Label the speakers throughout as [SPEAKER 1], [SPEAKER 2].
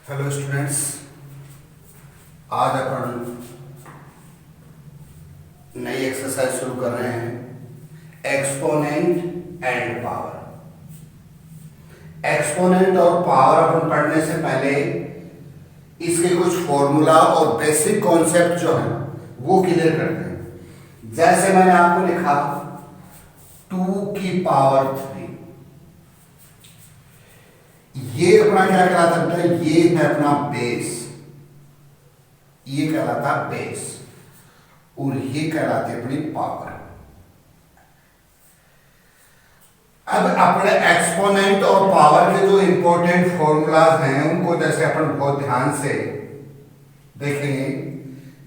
[SPEAKER 1] Hello students, आज अपन नई exercise शुरू कर रहे हैं। Exponent and power. एक्सपोनेंट और पावर अपन पढ़ने से पहले इसके कुछ फॉर्मूला और बेसिक कॉन्सेप्ट जो है वो क्लियर करते हैं। जैसे मैंने आपको लिखा 2 की पावर 3, ये अपना क्या कहलाता है? ये है अपना बेस, ये कहलाता बेस और ये कहलाती है अपनी पावर। अब अपने एक्सपोनेंट और पावर के जो इंपॉर्टेंट फॉर्मूलाज हैं उनको जैसे अपन बहुत ध्यान से देखेंगे।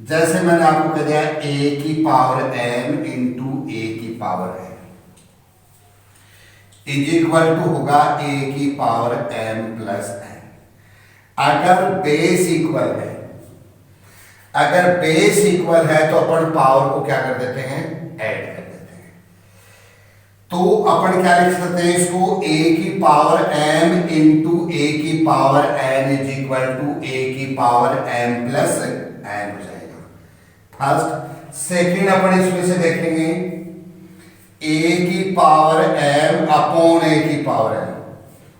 [SPEAKER 1] जैसे मैंने आपको कह दिया a की पावर m इंटू a की power n is equal to होगा a की पावर m प्लस n। अगर बेस इक्वल है, तो अपन पावर को क्या कर देते हैं? ऐड कर देते हैं। तो अपन क्या लिख सकते हैं इसको? a की पावर m इंटू a की power n is equal to a की पावर m प्लस n हो जाएगा। फर्स्ट। सेकेंड अपन इसमें से देखेंगे a की पावर m अपॉन a की पावर m,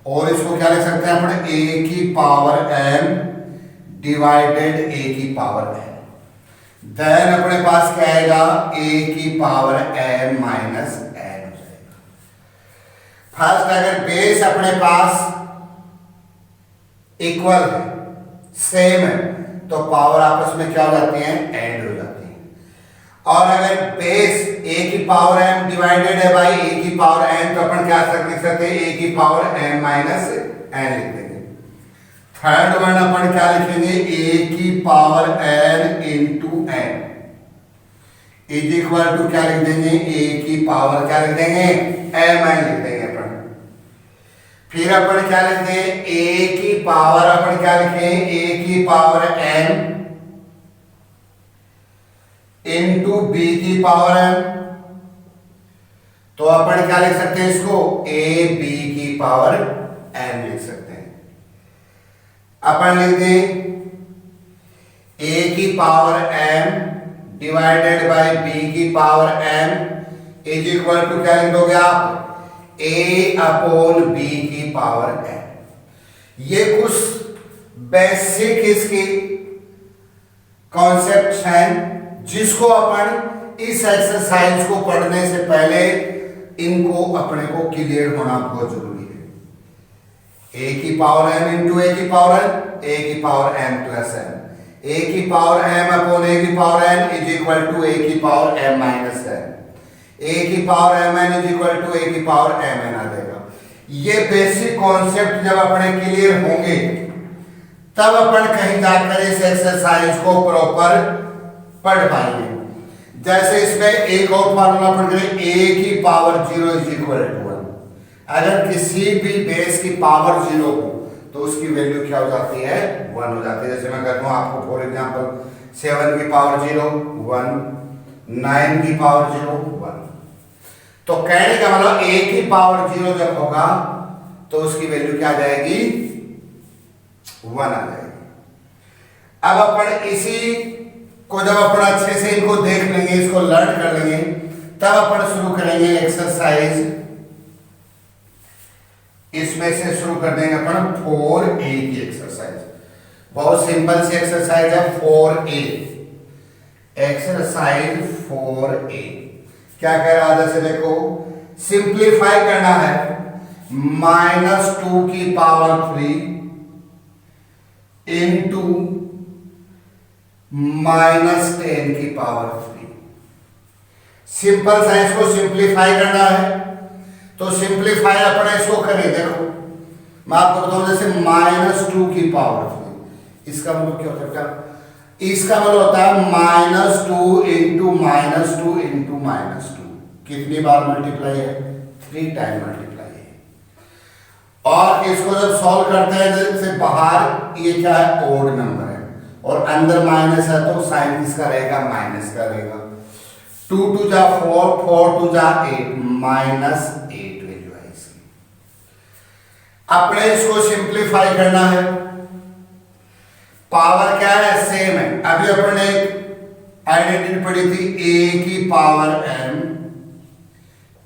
[SPEAKER 1] और इसको क्या लिख सकते हैं अपन? a की पावर m डिवाइडेड a की पावर n। देन अपने पास क्या आएगा? a की पावर m माइनस n हो जाएगा। फर्स्ट, अगर बेस अपने पास इक्वल है, सेम है, तो पावर आपस में क्या हो जाती है? ऐड हो जाती है। और अगर बेस a की पावर m डिवाइडेड है बाई a की पावर n, तो अपन क्या लिख सकते हैं? a की पावर m माइनस n लिख देंगे। थर्ड वन अपन क्या लिखेंगे? a की power n into n is equal to क्या लिख देंगे? a की पावर क्या लिख देंगे? m n लिख देंगे अपन। फिर अपन क्या लिख देंगे? a की पावर अपन क्या लिखेंगे? a की पावर n इंटू बी की पावर m, तो अपन क्या लिख सकते हैं इसको? a b की पावर n लिख सकते हैं। अपन लिख दें a की power m divided by b की power m is equal to क्या लिख दोगे आप? a अपॉन b की पावर n। ये कुछ बेसिक इसकी कॉन्सेप्ट हैं जिसको अपन इस एक्सरसाइज को पढ़ने से पहले इनको अपने को क्लियर होना बहुत जरूरी है। a की पावर m इंटू a की power m plus n, a की पावर m अपॉन a की power n is equal to a की power m minus n, a की power mn is equal to a की power mn आ जाएगा। ये basic concept जब अपने क्लियर होंगे तब अपन कहीं जाकर इस एक्सरसाइज को प्रॉपर पढ़ पाएंगे। जैसे इसमें एक और फार्मूला पढ़ गए, a की पावर 0 इज इक्वल टू 1। अगर किसी भी बेस की पावर 0 हो तो उसकी वैल्यू क्या हो जाती है? 1 हो जाती है। जैसे मैं कहता हूं आपको फॉर एग्जांपल 7 की पावर 0 1, 9 की पावर 0 1। तो कहने का मतलब a की पावर 0 जब होगा तो उसकी वैल्यू क्या आ जाएगी? 1 आ जाएगी। अब अपन इसी को जब अपन अच्छे से इनको देख लेंगे, इसको लर्न कर लेंगे, तब अपन शुरू करेंगे एक्सरसाइज। इसमें से शुरू कर देंगे अपन 4a की एक्सरसाइज। बहुत सिंपल सी एक्सरसाइज है 4a। एक्सरसाइज 4a क्या कह रहा है? जैसे देखो, सिंप्लीफाई करना है। -2 की पावर 3 इंटू -10 की पावर 3। सिंपल सा इसको सिंप्लीफाई करना है, तो सिंप्लीफाई अपना इसको करें। देखो मैं आपको बताऊं, जैसे -2 की पावर 3, इसका मतलब क्या होता है? इसका मतलब होता है -2 इंटू -2 इंटू -2। कितनी बार मल्टीप्लाई है? 3 टाइम मल्टीप्लाई है। और इसको जब सॉल्व करते हैं, जैसे बाहर ये क्या है? ओड नंबर है और अंदर माइनस है, तो साइन किसका रहेगा? माइनस का रहेगा। 2 2 जा 4, 4 2 जा 8, -8 वैल्यू है इसकी। अपने इसको सिंप्लीफाई करना है सेम है। अभी अपन ने आइडेंटिटी पढ़ी थी a की पावर m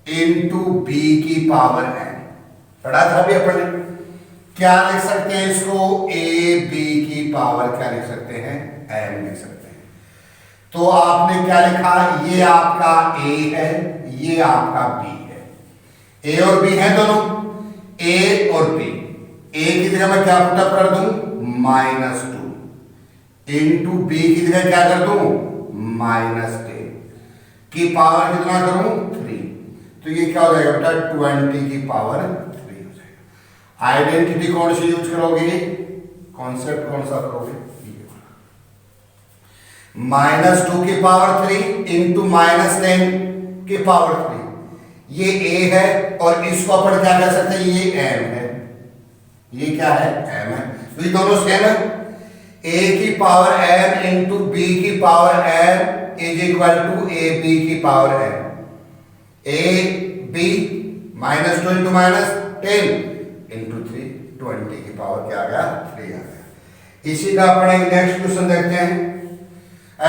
[SPEAKER 1] इंटू b की पावर n, पढ़ा था अभी अपन ने। क्या लिख सकते हैं इसको, a b की पावर क्या लिख सकते हैं, m लिख सकते हैं। तो आपने क्या लिखा, ये आपका a है, ये आपका b है। a और b है दोनों, a और b। a की जगह मैं क्या पुटअप कर दूं, -2 इंटू b की जगह क्या कर दूं, -10 की पावर कितना करूं, 3। तो ये क्या हो जाएगा बेटा, 20 की पावर 3 हो जाएगा। आइडेंटिटी कौन सी यूज करोगे, कॉन्सेप्ट कौन सा करोगे, -2 की पावर 3 इंटू -10 की पावर 3। ये a है और इसको अपन क्या कह सकते हैं, ये m है, ये क्या है, m है। तो ये दोनों सेम है। a की पावर m इंटू b की power m is equal to a b की power m। a b -2 into -10 into 3, 20 की पावर क्या आ गया, 3 आ गया। इसी का अपन एक नेक्स्ट क्वेश्चन देखते हैं।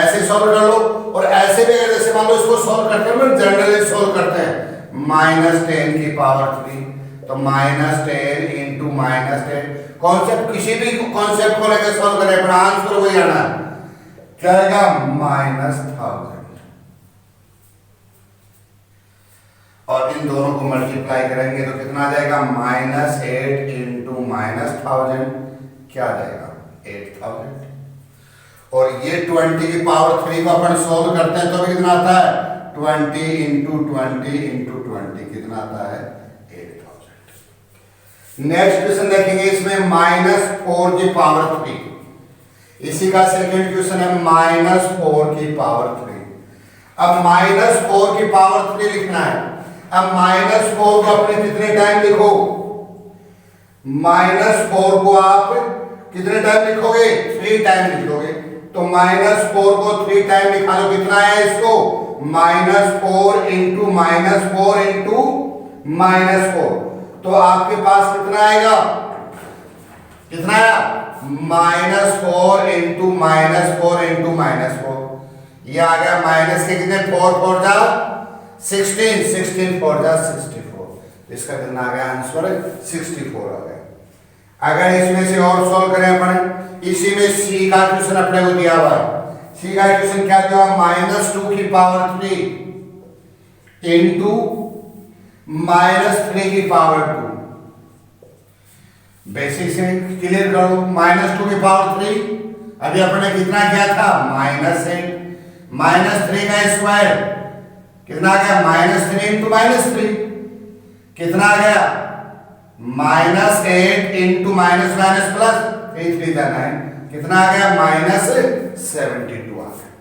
[SPEAKER 1] ऐसे सॉल्व कर लो, और ऐसे भी अगर जैसे मान लो इसको सॉल्व करते हैं, जनरली सॉल्व करते हैं, -10 की पावर 3, तो -10 इंटू -10। कॉन्सेप्ट किसी भी कॉन्सेप्ट को लेकर सॉल्व करें, अपना आंसर वही आना है, क्या आएगा, -1000। और इन दोनों को मल्टीप्लाई करेंगे तो कितना आ जाएगा, -8 इंटू -1000 क्या आ जाएगा, 8000। और ये 20 की पावर 3 को अपन सोल्व करते हैं तो भी कितना आता है, 20 इंटू 20 इंटू 20 कितना आता है, 8000। नेक्स्ट क्वेश्चन देखेंगे, इसमें -4 की पावर 3। इसी का सेकंड क्वेश्चन है -4 की पावर 3। अब -4 की पावर 3 लिखना है। अब -4 को अपने कितने टाइम लिखो, -4 को आप कितने टाइम लिखोगे, 3 टाइम लिखोगे। तो -4 को 3 टाइम लिखा लो, कितना है इसको, -4 इंटू -4 इंटू -4। तो आपके पास कितना आएगा, कितना आया, -4 इंटू -4 इंटू -4। ये आ गया माइनस के कितने, 4 4 जा 16, 16 4 जा 64। इसका कितना आ गया आंसर, 64 आ गया। अगर इसमें से और सॉल्व करें अपन, इसी में सी का क्वेश्चन अपने को दिया हुआ है। सी का क्वेश्चन क्या दिया, -2 की पावर 3 इंटू -3 की पावर 2। बेसिक से क्लियर करो, -2 की पावर 3 अभी अपने कितना किया था, -8, -3 का स्क्वायर कितना आ गया, -3 इंटू -3 कितना आ गया, -8 इंटू माइनस माइनस प्लस 3 3 का 9 कितना आ गया, -72 आ गया।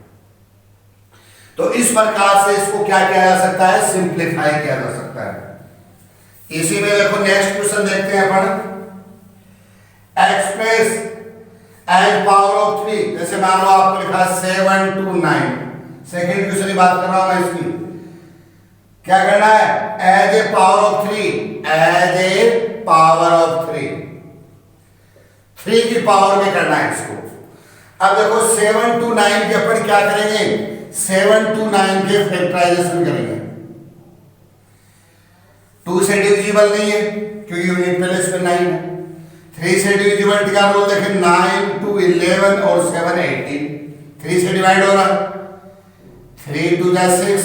[SPEAKER 1] तो इस प्रकार से इसको क्या किया जा सकता है, सिंप्लीफाई किया जा सकता है। इसी में देखो नेक्स्ट क्वेश्चन देखते हैं अपन, एक्सप्रेस एज पावर ऑफ 3। जैसे मान लो आपको लिखा 7 to 9, सेकेंड क्वेश्चन की बात कर रहा हूं मैं इसकी। क्या करना है, as a power of 3, as a power of 3 की पावर में करना है इसको। अब देखो 7 to 9 के अपन क्या करेंगे, 7 to 9 के फैक्टराइजेशन करेंगे। 2 से डिविजिबल नहीं है क्योंकि यूनिट प्लेस पे 9 है। 3 से डिविजिबल क्या रोल देखें, 9 to 11 और 7 18, 3 से डिवाइड हो रहा, 3 2 जा 6,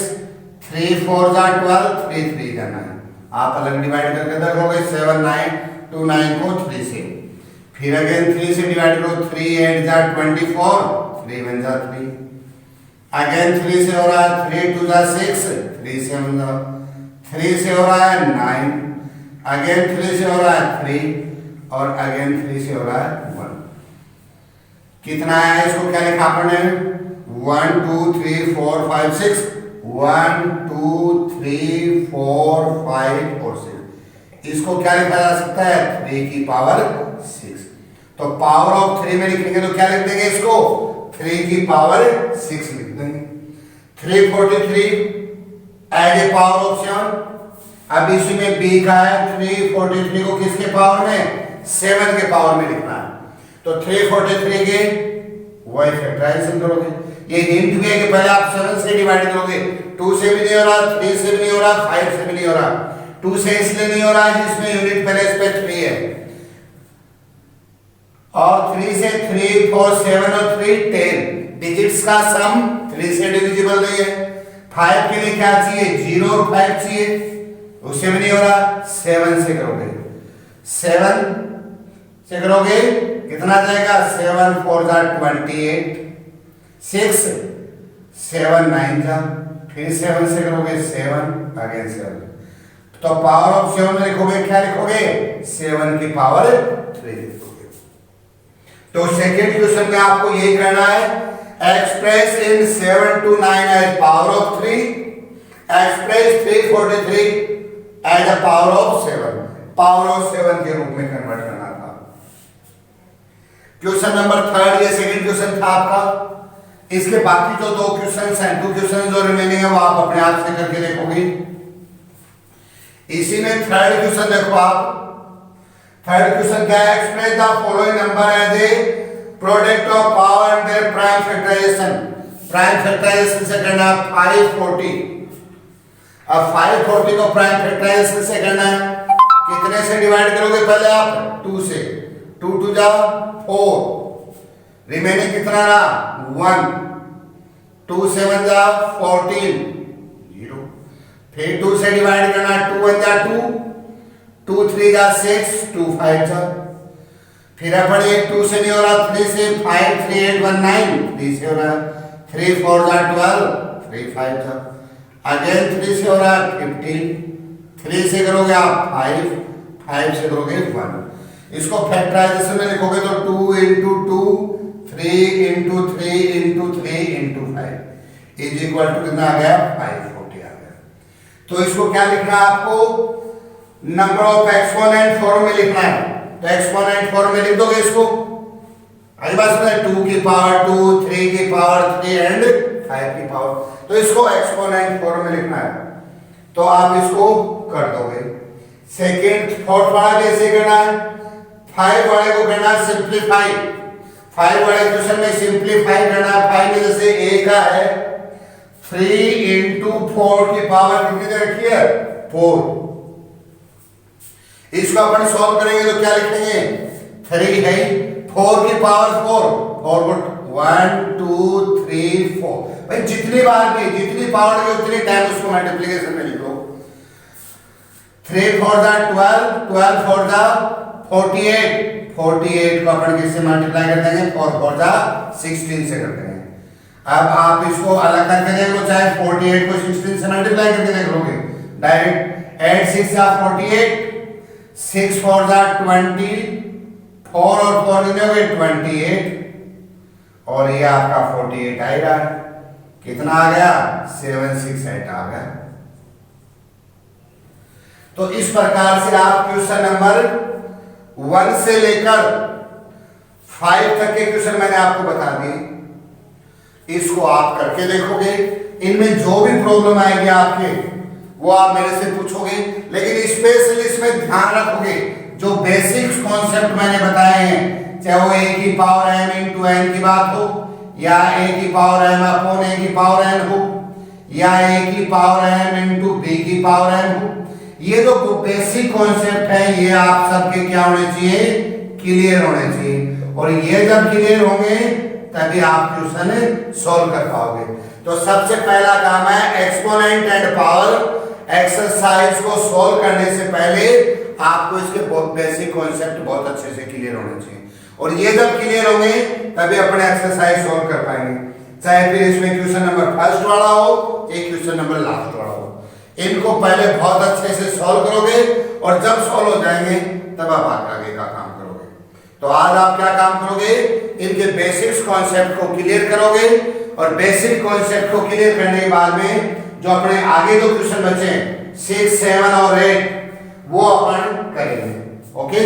[SPEAKER 1] 3 4 जा 12, 3 3 जा 9। आप अलग डिवाइड करके देखोगे, 7 9 2 9 को 3 से, फिर अगेन 3 से डिवाइड करो, 3 8 जा 24, 3 1 जा 3, अगेन 3 से हो रहा है, 3 2 जा 6, 3 से 3 से हो रहा है 9, अगेन 3 से हो रहा है 3, और अगेन 3 से हो रहा है 1। कितना है, इसको क्या लिखा आपने, 1 2 3 4 5 6, 1 2 3 4 5 और 6। इसको क्या लिखा जा सकता है, 3 की पावर 6। तो पावर ऑफ 3 में लिखेंगे तो क्या लिख देंगे इसको, 3 की पावर 6 लिख देंगे। 343 एज ए पावर ऑफ 7। अब इसी में बी का है, 343 को किसके पावर में, 7 के पावर में लिखना है। तो 343 के वही फैक्टराइजेशन करोगे। ये हिंट भी है कि पहले आप 7 से डिवाइड करोगे, 2 से भी नहीं हो रहा, 3 से भी नहीं हो रहा, 5 से भी नहीं हो रहा। 2 से इसलिए नहीं हो रहा जिसमें यूनिट पहले इस पे 3 है, और 3 से 3 4 7 और 3 10 डिजिट्स का सम 3 से डिविजिबल नहीं है। 5 के लिए क्या चाहिए, 0 और 5 चाहिए, उससे भी नहीं हो रहा। 7 से करोगे, 7 से करोगे कितना जाएगा, 7 4 जा 28, 6 7 9 जा, फिर 7 से करोगे 7 अगेन 7, तो पावर ऑफ 7 लिखोगे, क्या लिखोगे, 7 की पावर 3 लिखोगे। तो सेकेंड क्वेश्चन में आपको ये करना है, express in 7 to 9 as power of 3, express 343 as a power of 7, power of 7 के रूप में कन्वर्ट करना था। क्वेश्चन नंबर 3 ये सेकंड क्वेश्चन था आपका। इसके बाकी जो 2 क्वेश्चंस हैं, 2 क्वेश्चन जो रिमेनिंग है वो आप अपने आप से करके देखोगे। इसी में थर्ड क्वेश्चन देखो आप, थर्ड क्वेश्चन क्या है, express the following number as a product of power and their prime factorization. Prime factorization से करना 540। अब 540 को प्राइम फैक्टराइजेशन से करना है, कितने से डिवाइड करोगे, पहले आप 2 से, 2 2 जा 4, रिमेनिंग कितना रहा 1, 2 7 जा 14, 0, फिर 2 से डिवाइड करना, 2 1 जा 2, 2 3 जा 6, 2 5 जा, फिर अपन एक 2 से नहीं हो रहा, 3 से 5 3 8 1 9, 3 से हो रहा, 3 4 जा 12, 3 5 जा, अगेन 3 से हो रहा 15, 3 से करोगे आप 5, 5 से करोगे 1। इसको फैक्टराइजेशन में लिखोगे तो 2 into 2 3 into 3 into 3 into 5 is equal to कितना आ गया, 540 आ गया। तो इसको क्या लिखना है आपको, नंबर ऑफ एक्सपोनेंट फॉर्म में लिखना है। तो एक्सपोनेंट फॉर्म में लिख दोगे इसको, आई बात में 2 की पावर 2, 3 की पावर 3 एंड 5 की पावर, तो इसको एक्सपोनेंट फॉर्म में लिखना है। तो आप इसको कर दोगे। सेकेंड फोर्थ वाला कैसे करना है, 5 वाले को करना सिंप्लीफाई। 5 वाले क्वेश्चन में सिंप्लीफाई करना है। 5 में जैसे a का है 3 into 4 की पावर कितनी दे रखी है, 4। इसको अपन सॉल्व करेंगे तो क्या लिखेंगे, 3 है 4 की पावर 4, 4 को 1 2 3 4, भाई जितनी बार की जितनी पावर की उतनी टाइम उसको मल्टीप्लिकेशन में लिख लो। 3 4 जा 12, 12 4 जा 48, 48 को अपन किससे मल्टीप्लाई कर देंगे, 4 4 जा 16 से कर देंगे। अब आप इसको अलग करके देख लो, चाहे 48 को 16 से मल्टीप्लाई करके देख लोगे डायरेक्ट। 8 6 जा 48, 6 4 जा 20, 4 और 4 कितने हो गए 28, और ये आपका 48 आ रहा है। कितना आ गया, 768 आ गया। तो इस प्रकार से आप क्वेश्चन नंबर 1 से लेकर 5 तक के क्वेश्चन मैंने आपको बता दिए। इसको आप करके देखोगे, इनमें जो भी प्रॉब्लम आएगी आपके वो आप मेरे से पूछोगे, लेकिन स्पेशली इसमें ध्यान रखोगे जो बेसिक्स कॉन्सेप्ट मैंने बताए हैं, चाहे वो a की पावर m into n की बात हो, या a की पावर m अपॉन a की पावर n हो, या a की पावर m into b की पावर n हो। ये जो बेसिक कॉन्सेप्ट है ये आप सबके क्या होने चाहिए, क्लियर होने चाहिए, और ये जब क्लियर होंगे तभी आप क्वेश्चन सॉल्व कर पाओगे। तो सबसे पहला काम है एक्सपोनेंट एंड पावर एक्सरसाइज को सॉल्व करने से पहले आपको इसके बहुत बेसिक कॉन्सेप्ट बहुत अच्छे से क्लियर होने चाहिए, और ये जब क्लियर होंगे तभी अपने एक्सरसाइज सॉल्व कर पाएंगे, चाहे फिर इसमें क्वेश्चन नंबर फर्स्ट वाला हो या क्वेश्चन नंबर लास्ट वाला हो। इनको पहले बहुत अच्छे से सॉल्व करोगे, और जब सॉल्व हो जाएंगे तब आप आगे का काम करोगे। तो आज आप क्या काम करोगे, इनके बेसिक्स कॉन्सेप्ट को क्लियर करोगे, और बेसिक कॉन्सेप्ट को क्लियर करने के बाद में जो अपने आगे जो क्वेश्चन बचे 6 7 और 8 वो अपन करेंगे। ओके।